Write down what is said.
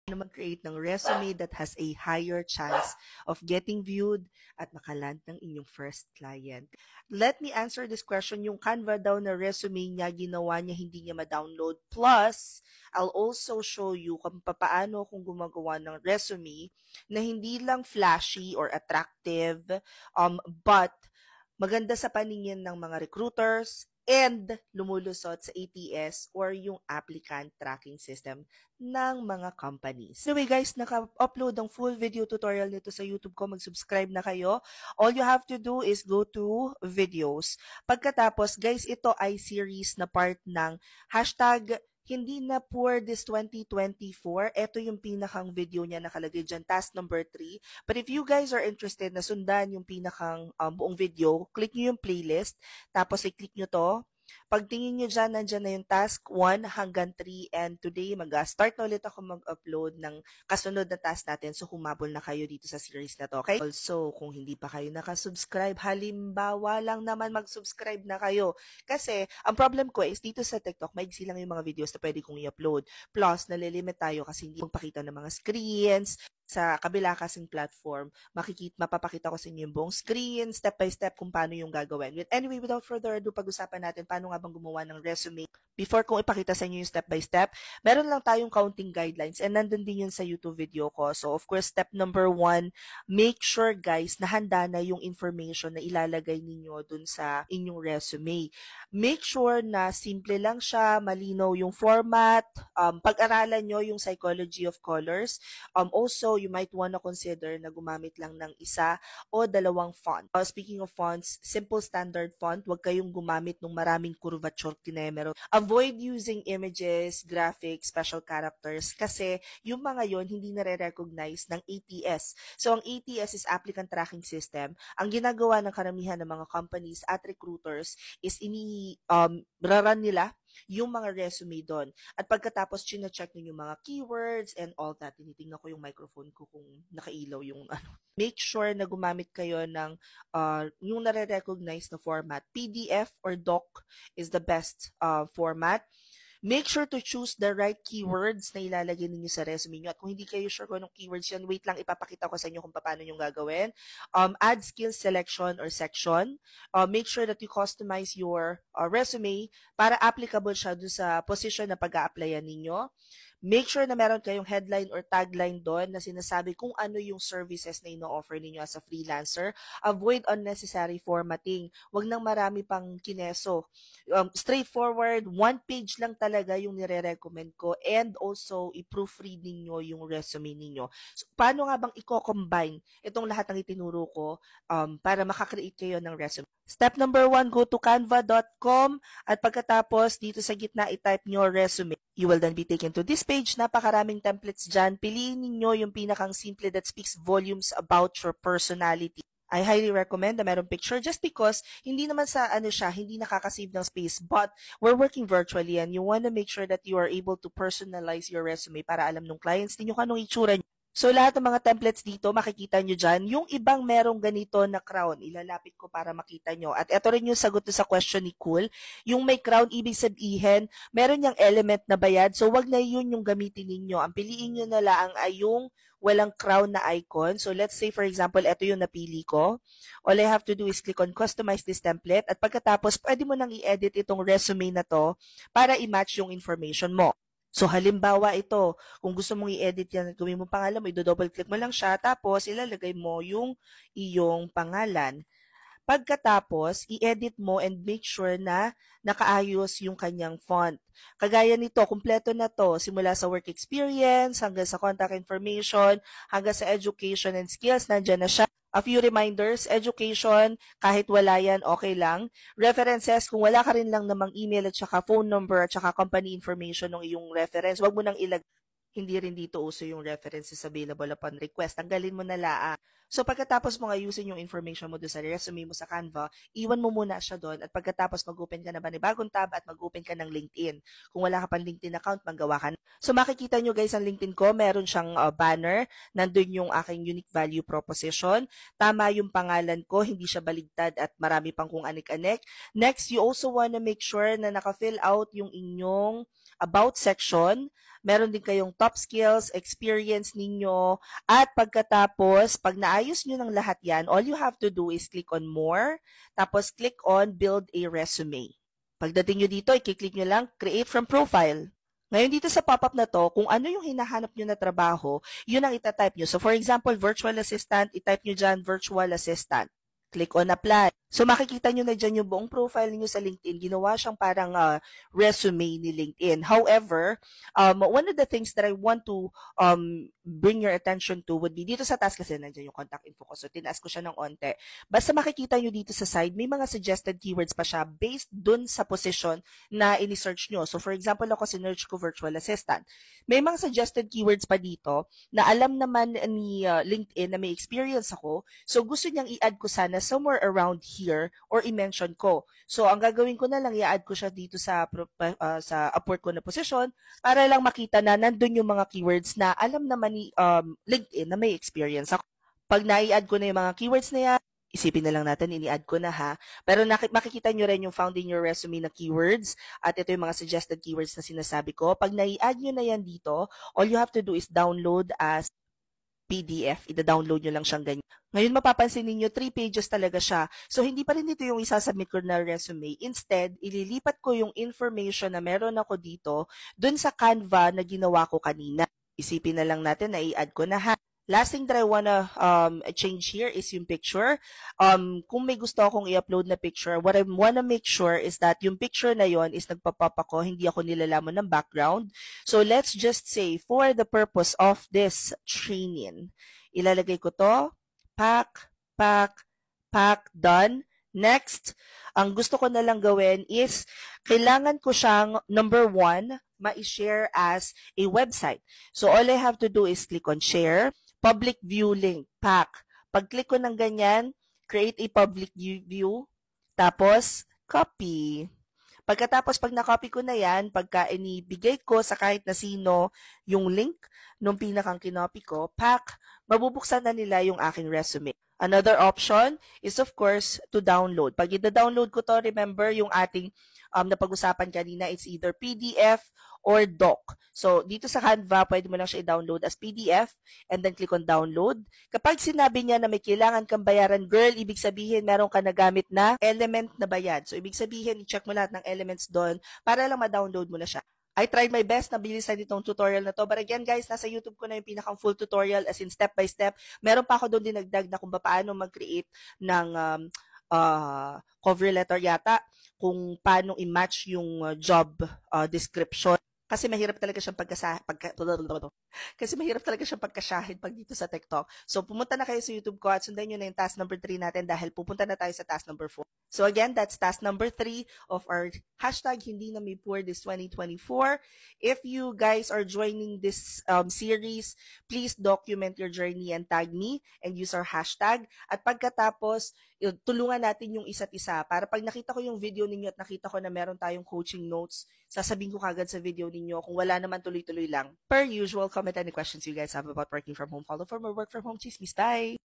na mag-create ng resume that has a higher chance of getting viewed at makaland ng inyong first client. Let me answer this question. Yung Canva daw na resume niya, ginawa niya, hindi niya ma-download. Plus, I'll also show you kung paano kung gumagawa ng resume na hindi lang flashy or attractive, but maganda sa paningin ng mga recruiters and lumulusot sa ATS or yung applicant tracking system ng mga companies. Anyway guys, naka-upload ang full video tutorial nito sa YouTube ko. Mag-subscribe na kayo. All you have to do is go to videos. Pagkatapos, guys, ito ay series na part ng hashtag hindi na poor this 2024. Ito yung pinakang video niya nakalagay dyan, task number 3. But if you guys are interested na sundan yung pinakang buong video, click nyo yung playlist, tapos i-click nyo to. Pagtingin nyo dyan, nandyan na yung task 1 hanggang 3, and today mag-start na ulit ako mag-upload ng kasunod na task natin, so humabol na kayo dito sa series na to, okay? Also, kung hindi pa kayo nakasubscribe, halimbawa lang naman mag-subscribe na kayo. Kasi, ang problem ko is dito sa TikTok, maigsi lang yung mga videos na pwede kong i-upload. Plus, nalilimit tayo kasi hindi magpakita ng mga screens. Sa kabila kasing platform, mapapakita ko sa inyo yung buong screen, step by step kung paano yung gagawin. Anyway, without further ado, pag-usapan natin paano nga bang gumawa ng resume. Before kong ipakita sa inyo yung step by step, meron lang tayong counting guidelines and nandun din yun sa YouTube video ko. So, of course, step number 1, make sure guys na handa na yung information na ilalagay ninyo dun sa inyong resume. Make sure na simple lang siya, malinaw yung format, pag-aralan nyo yung psychology of colors. Also, you might want to consider na gumamit lang ng isa o dalawang font. Speaking of fonts, simple standard font, huwag kayong gumamit ng maraming curvature kinemero. Avoid using images, graphics, special characters kasi yung mga yon hindi nare-recognize ng ATS. So, ang ATS is Applicant Tracking System. Ang ginagawa ng karamihan ng mga companies at recruiters is raran nila yung mga resume doon. At pagkatapos, chine-check nyo yung mga keywords and all that. Tinitingnan ko yung microphone ko kung nakailaw yung ano. Make sure na gumamit kayo ng yung nare-recognize na format. PDF or doc is the best format. Make sure to choose the right keywords na ilalagay ninyo sa resume nyo. At kung hindi kayo sure kung anong keywords yan, wait lang, ipapakita ko sa inyo kung paano yung gagawin. Add skills selection or section. Make sure that you customize your resume para applicable siya doon sa position na pag-a-applyan ninyo. Make sure na meron kayong headline or tagline doon na sinasabi kung ano yung services na ino-offer ninyo as a freelancer. Avoid unnecessary formatting. Huwag nang marami pang kineso. Straightforward, one page lang talaga yung nire-recommend ko, and also i-proofread ninyo yung resume ninyo. So, paano nga bang i-combine itong lahat ng itinuro ko para makakreate kayo ng resume? Step number 1, go to canva.com at pagkatapos dito sa gitna i-type nyo resume. You will then be taken to this page. Napakaraming templates dyan. Piliin ninyo yung pinakang simple that speaks volumes about your personality. I highly recommend na merong picture just because hindi naman sa hindi nakaka-save ng space, but we're working virtually and you want to make sure that you are able to personalize your resume para alam ng clients ninyo kung anong itsura nyo. So, lahat ng mga templates dito, makikita nyo dyan. Yung ibang merong ganito na crown, ilalapit ko para makita nyo. At ito rin yung sagot sa question ni Cool. Yung may crown, ibig sabihin, meron yung element na bayad. So, wag na yun yung gamitin ninyo. Ang piliin nyo na lang ay yung walang crown na icon. So, let's say, for example, ito yung napili ko. All I have to do is click on Customize this template. At pagkatapos, pwede mo nang i-edit itong resume na to para i-match yung information mo. So, halimbawa ito, kung gusto mong i-edit yan, gawin mo pangalan mo, i-double click mo lang siya, tapos ilalagay mo yung iyong pangalan. Pagkatapos, i-edit mo and make sure na nakaayos yung kanyang font. Kagaya nito, kumpleto na to, simula sa work experience, hanggang sa contact information, hanggang sa education and skills, nandyan na siya. A few reminders, education, kahit wala yan, okay lang. References, kung wala ka rin lang namang email at saka phone number at saka company information ng iyong reference, wag mo nang ilagay. Hindi rin dito uso yung references available upon request. Tanggalin mo na lang. So, pagkatapos mo nga ayusin yung information mo doon sa resume mo sa Canva, iwan mo muna siya doon at pagkatapos mag-open ka na ba ni bagong tab at mag-open ka ng LinkedIn. Kung wala ka pang LinkedIn account, magawa ka na. So, makikita nyo guys ang LinkedIn ko, meron siyang banner, nandun yung aking unique value proposition. Tama yung pangalan ko, hindi siya baligtad at marami pang kung anik-anik. Next, you also wanna make sure na naka-fill out yung inyong about section. meron din kayong top skills, experience ninyo, at pagkatapos, pag naayos nyo ng lahat yan, all you have to do is click on more, tapos click on build a resume. Pagdating nyo dito, i-click nyo lang create from profile. Ngayon dito sa pop-up na to, kung ano yung hinahanap nyo na trabaho, yun ang itatype nyo. So for example, virtual assistant, itype nyo dyan virtual assistant. Click on apply. So makikita nyo na dyan yung buong profile niyo sa LinkedIn. Ginawa siyang parang resume ni LinkedIn. However, one of the things that I want to bring your attention to would be dito sa task kasi nandiyan yung contact info ko. So tinaas ko siya ng onte. Basta makikita nyo dito sa side, may mga suggested keywords pa siya based dun sa position na ini-search nyo. So for example, ako sinearch ko virtual assistant. May mga suggested keywords pa dito na alam naman ni LinkedIn na may experience ako. So gusto niyang i-add ko sana somewhere around here or i-mention ko. So, ang gagawin ko na lang, i-add ko siya dito sa Upwork ko na position para lang makita na nandun yung mga keywords na alam naman ni LinkedIn na may experience ako. Pag na-i-add ko na yung mga keywords na yan, isipin na lang natin, ini-add ko na ha. Pero makikita nyo rin yung found in your resume na keywords at ito yung mga suggested keywords na sinasabi ko. Pag na-i-add nyo na yan dito, all you have to do is download as PDF. Ida-download nyo lang siyang ganyan. Ngayon, mapapansin ninyo, 3 pages talaga siya. So, hindi pa rin ito yung isasubmit ko na resume. Instead, ililipat ko yung information na meron ako dito dun sa Canva na ginawa ko kanina. Isipin na lang natin na i-add ko na ha. Last thing that I wanna change here is yung picture. Kung may gusto akong i-upload na picture, what I wanna make sure is that yung picture na yon is nagpa-pop ako, hindi ako nilalamon ng background. So let's just say, for the purpose of this training, ilalagay ko to, pack, done. Next, ang gusto ko na lang gawin is, kailangan ko siyang, number 1, ma-share as a website. So all I have to do is click on share, public view link, pack. Pag-click ko ng ganyan, create a public view, tapos copy. Pagkatapos, pag na-copy ko na yan, pagka inibigay ko sa kahit na sino yung link nung pinakang kinopy ko, pack, mabubuksan na nila yung aking resume. Another option is of course to download. Pag i-download ko to, remember yung ating napag-usapan kanina, it's either PDF or doc. So, dito sa Canva, pwede mo lang siya i-download as PDF and then click on download. Kapag sinabi niya na may kailangan kang bayaran, girl, ibig sabihin meron ka nagamit na element na bayad. So, ibig sabihin, i-check mo lahat ng elements doon para lang ma-download mo na siya. I tried my best na bilisan itong tutorial na to. But again, guys, nasa YouTube ko na yung pinakang full tutorial as in step by step. Meron pa ako doon dinagdag na kung paano mag-create ng cover letter yata, kung paano i-match yung job description. Kasi mahirap talaga siyang kasi mahirap talaga siyang pagkasyahin pag dito sa TikTok. So, pumunta na kayo sa YouTube ko at sundan nyo na yung task number 3 natin dahil pupunta na tayo sa task number 4. So, again, that's task number 3 of our hashtag Hindi na May Poor this 2024. If you guys are joining this series, please document your journey and tag me and use our hashtag. At pagkatapos, tulungan natin yung isa't isa para pag nakita ko yung video ninyo at nakita ko na meron tayong coaching notes, sasabihin ko kagad sa video ninyo. Kung wala naman, tuloy-tuloy lang. Per usual, comment any questions you guys have about working from home. Follow for more work from home chismis. Bye!